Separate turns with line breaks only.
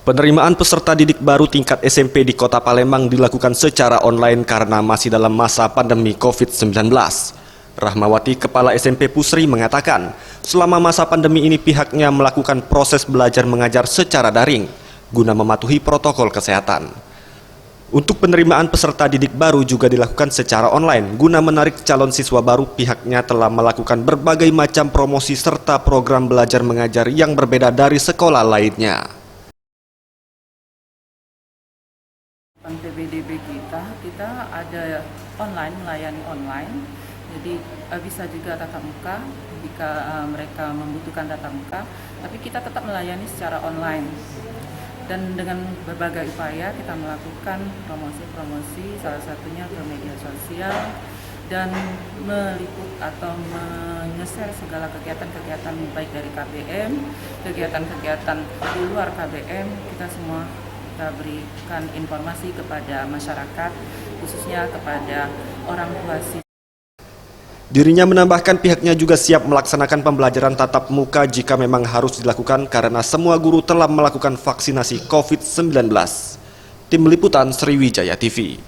Penerimaan peserta didik baru tingkat SMP di Kota Palembang dilakukan secara online karena masih dalam masa pandemi COVID-19. Rahmawati, Kepala SMP Pusri, mengatakan, selama masa pandemi ini pihaknya melakukan proses belajar mengajar secara daring, guna mematuhi protokol kesehatan. Untuk penerimaan peserta didik baru juga dilakukan secara online, guna menarik calon siswa baru pihaknya telah melakukan berbagai macam promosi serta program belajar mengajar yang berbeda dari sekolah lainnya.
PBDB kita ada online, melayani online, jadi bisa juga tatap muka jika mereka membutuhkan tatap muka, tapi kita tetap melayani secara online. Dan dengan berbagai upaya kita melakukan promosi-promosi, salah satunya ke media sosial, dan meliput atau mengeser segala kegiatan-kegiatan baik dari KBM, kegiatan-kegiatan di luar KBM, kita semua kita berikan informasi kepada masyarakat, khususnya kepada orang tua siswa.
Dirinya menambahkan pihaknya juga siap melaksanakan pembelajaran tatap muka jika memang harus dilakukan karena semua guru telah melakukan vaksinasi COVID-19. Tim Liputan Sriwijaya TV.